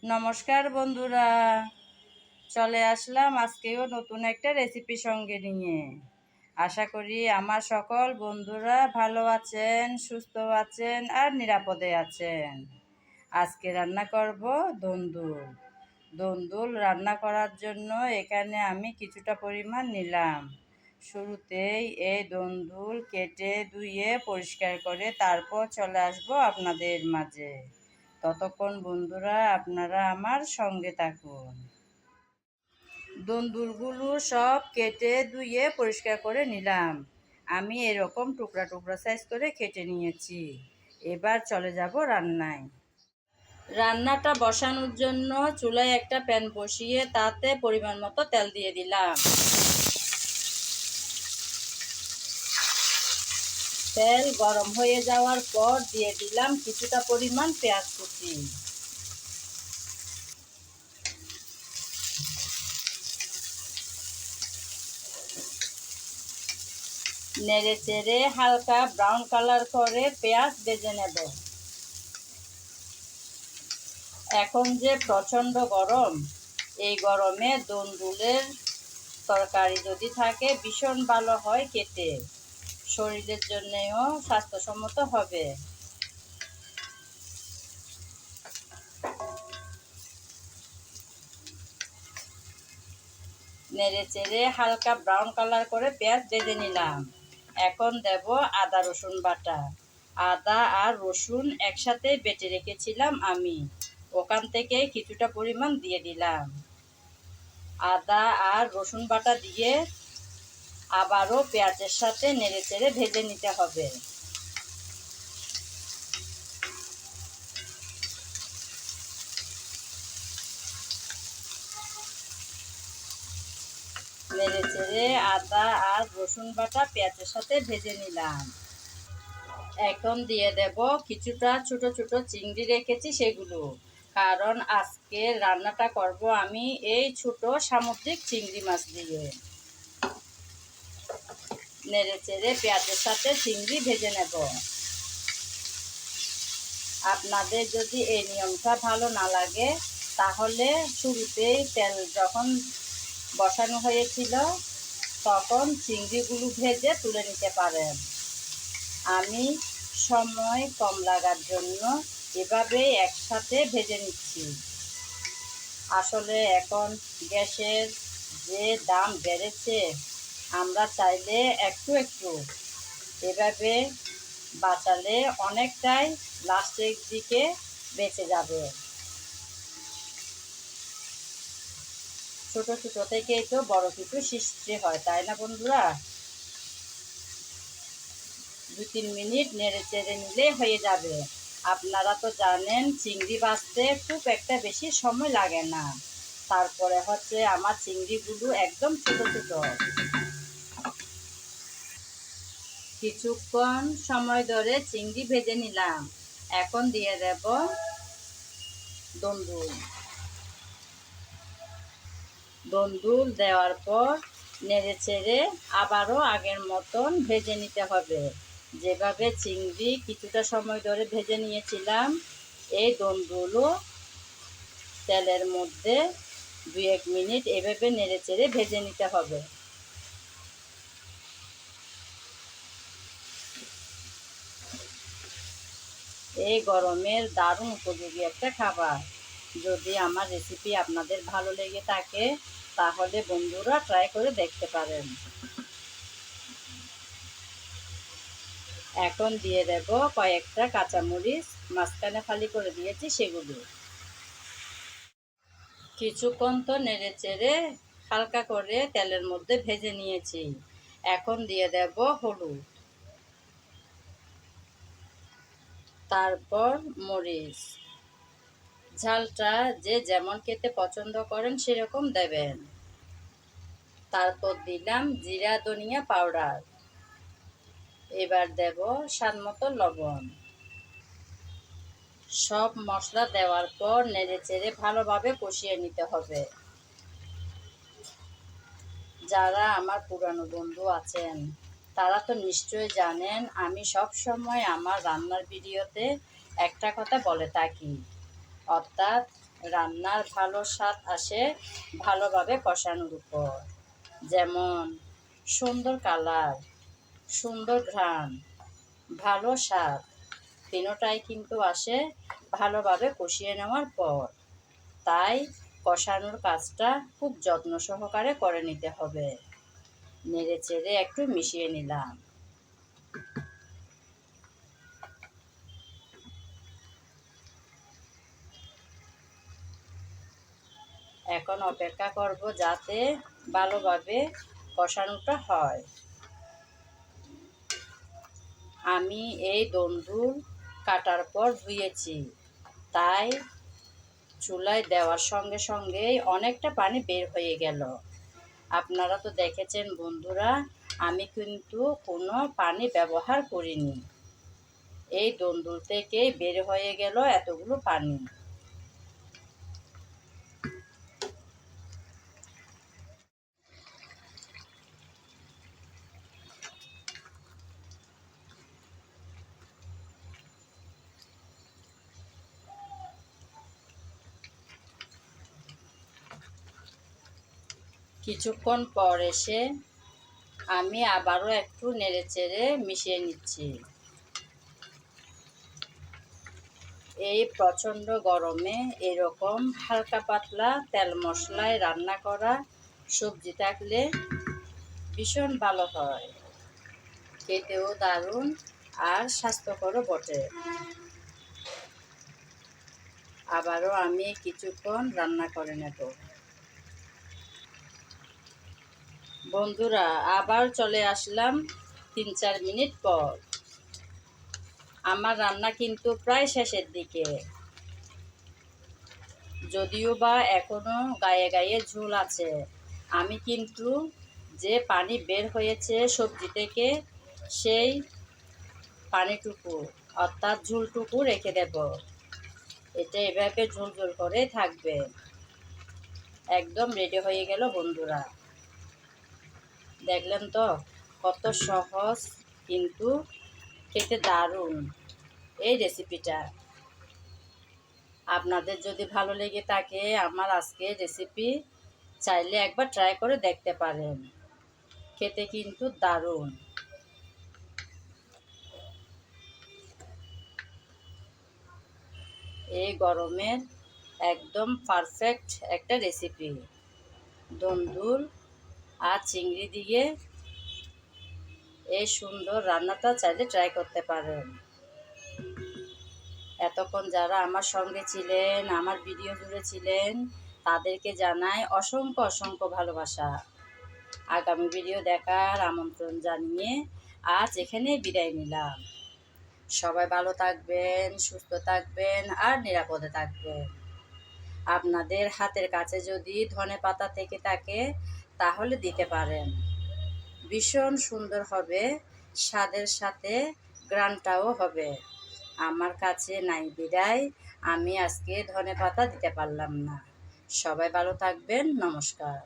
নমস্কার বন্ধুরা, চলে আসলাম আজকেও নতুন একটা রেসিপি সঙ্গে নিয়ে। আশা করি আমার সকল বন্ধুরা ভালো আছেন, সুস্থ আছেন আর নিরাপদে আছেন। আজকে রান্না করব দন্দুল। দন্দুল রান্না করার জন্য এখানে আমি কিছুটা পরিমাণ নিলাম। শুরুতেই এই দন্দুল কেটে ধুয়ে পরিষ্কার করে তারপর চলে আসবো আপনাদের মাঝে। ততক্ষণ বন্ধুরা আপনারা আমার সঙ্গে থাকুন। দন্দুলগুলো সব কেটে ধুয়ে পরিষ্কার করে নিলাম। আমি এরকম টুকরা টুকরা সাইজ করে কেটে নিয়েছি। এবার চলে যাব রান্নায়। রান্নাটা বসানোর জন্য চুলায় একটা প্যান বসিয়ে তাতে পরিমাণ মতো তেল দিয়ে দিলাম। তেল গরম হয়ে যাওয়ার পর দিয়ে দিলাম কিছুটা পরিমাণ পেঁয়াজ কুচি। নেড়ে চেড়ে হালকা ব্রাউন কালার করে পেঁয়াজ ভেজে নেব। এখন যে প্রচণ্ড গরম, এই গরমে দন্দুলের তরকারি যদি থাকে ভীষণ ভালো হয় খেতে, শরীরের জন্যেও স্বাস্থ্যসম্মত হবে। নেড়ে চেড়ে হালকা ব্রাউন কালার করে পেঁয়াজ ভেজে নিলাম। এখন দেব আদা রসুন বাটা। আদা আর রসুন একসাথে বেটে রেখেছিলাম আমি, ওখান থেকে কিছুটা পরিমাণ দিয়ে দিলাম। আদা আর রসুন বাটা দিয়ে আবারও পেঁয়াজের সাথে নেড়ে চেড়ে ভেজে নিতে হবে। নেড়ে চেড়ে আদা আর রসুন বাটা পেঁয়াজের সাথে ভেজে নিলাম। এখন দিয়ে দেব কিছুটা ছোট ছোট চিংড়ি রেখেছি সেগুলো, কারণ আজকে রান্নাটা করব আমি এই ছোট সামুদ্রিক চিংড়ি মাছ দিয়ে। নেড়ে চেড়ে পেঁয়াজের সাথে চিংড়ি ভেজে নেব। আপনাদের যদি এই নিয়মটা ভালো না লাগে তাহলে শুরুতেই তেল যখন বসানো হয়েছিল তখন চিংড়িগুলো ভেজে তুলে নিতে পারেন। আমি সময় কম লাগার জন্য এভাবেই একসাথে ভেজে নিচ্ছি। আসলে এখন গ্যাসের যে দাম বেড়েছে, আমরা চাইলে একটু একটু এভাবে বাঁচালে অনেকটাই লাস্টের দিকে বেঁচে যাবে। ছোট ছোট থেকেই তো বড় কিছু সৃষ্টি হয়, তাই না বন্ধুরা? 2-3 মিনিট নেড়ে চেড়ে নিলে হয়ে যাবে। আপনারা তো জানেন চিংড়ি ভাজতে খুব একটা বেশি সময় লাগে না। তারপরে হচ্ছে আমার চিংড়িগুলো একদম ছোট ছোট। কিছুক্ষণ সময় ধরে চিংড়ি ভেজে নিলাম। এখন দিয়ে দেব দন্দুল। দন্দুল দেওয়ার পর নেড়ে চেড়ে আবারও আগের মতন ভেজে নিতে হবে। যেভাবে চিংড়ি কিছুটা সময় ধরে ভেজে নিয়েছিলাম, এই দন্দুলও তেলের মধ্যে 2-1 মিনিট এভাবে নেড়ে চেড়ে ভেজে নিতে হবে। এই গরমের দারুণ উপযোগী একটা খাবার। যদি আমার রেসিপি আপনাদের ভালো লেগে থাকে তাহলে বন্ধুরা ট্রাই করে দেখতে পারেন। এখন দিয়ে দেব কয়েকটা কাঁচামরিচ, মাঝখানে ফালি করে দিয়েছি সেগুলো। কিছুক্ষণ তো নেড়ে চেড়ে হালকা করে তেলের মধ্যে ভেজে নিয়েছি। এখন দিয়ে দেব হলুদ, তারপর মরিচ। ঝালটা যে যেমন খেতে পছন্দ করেন সেরকম দেবেন। তারপর দিলাম জিরা ধনিয়া পাউডার। এবার দেব স্বাদ মতো লবণ। সব মশলা দেওয়ার পর নেড়ে চেড়ে ভালোভাবে কষিয়ে নিতে হবে। যারা আমার পুরানো বন্ধু আছেন তারা তো নিশ্চয়ই জানেন আমি সব সময় আমার রান্নার ভিডিওতে একটা কথা বলে থাকি, অর্থাৎ রান্নার ভালো স্বাদ আসে ভালোভাবে কষানোর উপর। যেমন সুন্দর কালার, সুন্দর ঘ্রাণ, ভালো স্বাদ, তিনোটাই কিন্তু আসে ভালোভাবে কষিয়ে নেওয়ার পর। তাই কষানোর কাজটা খুব যত্ন সহকারে করে নিতে হবে। নেড়ে চেড়ে একটু মিশিয়ে নিলাম। এখন অপেক্ষা করব যাতে ভালোভাবে কষানোটা হয়। আমি এই দন্দুল কাটার পর ধুয়েছি, তাই চুলায় দেওয়ার সঙ্গে সঙ্গেই অনেকটা পানি বের হয়ে গেল। আপনারা তো দেখেছেন বন্ধুরা, আমি কিন্তু কোনো পানি ব্যবহার করিনি। এই দন্দুল থেকেই বের হয়ে গেল এতগুলো পানি। কিছুক্ষণ পর এসে আমি আবারও একটু নেড়েচেড়ে মিশিয়ে নিচ্ছি। এই প্রচণ্ড গরমে এরকম হালকা পাতলা তেল মশলায় রান্না করা সবজি থাকলে ভীষণ ভালো হয়, খেতেও দারুণ আর স্বাস্থ্যকরও বটে। আবারও আমি কিছুক্ষণ রান্না করে নেব। বন্ধুরা, আবার চলে আসলাম ৩-৪ মিনিট পর। আমার রান্না কিন্তু প্রায় শেষের দিকে, যদিও বা এখনো গায়ে গায়ে ঝোল আছে। আমি কিন্তু যে পানি বের হয়েছে সবজি থেকে, সেই পানিটুকু অর্থাৎ ঝোলটুকু রেখে দেব। এটা এভাবে ঝোল ঝোল করে থাকবে। একদম রেডি হয়ে গেল বন্ধুরা। দেখলেন তো কত সহজ, কিন্তু খেতে দারুণ এই রেসিপিটা। আপনাদের যদি ভালো লেগে থাকে আমার আজকের রেসিপি, চাইলে একবার ট্রাই করে দেখতে পারেন। খেতে কিন্তু দারুণ। এই গরমের একদম পারফেক্ট একটা রেসিপি। দন্দুল আর চিংড়ি দিয়ে এই সুন্দর রান্নাটা চাইলে ট্রাই করতে পারেন। এতক্ষণ যারা আমার সঙ্গে ছিলেন, আমার ভিডিও জুড়ে ছিলেন, তাদেরকে জানাই অসংখ্য অসংখ্য ভালোবাসা। আগামী ভিডিও দেখার আমন্ত্রণ জানিয়ে আজ এখানেই বিদায় নিলাম। সবাই ভালো থাকবেন, সুস্থ থাকবেন আর নিরাপদে থাকবেন। আপনাদের হাতের কাছে যদি ধনেপাতা থেকে থাকে তাহলে দিতে পারেন, ভীষণ সুন্দর হবে, স্বাদের সাথে ঘ্রাণটাও হবে। আমার কাছে নাই বিদায় আমি আজকে ধনেপাতা দিতে পারলাম না। সবাই ভালো থাকবেন, নমস্কার।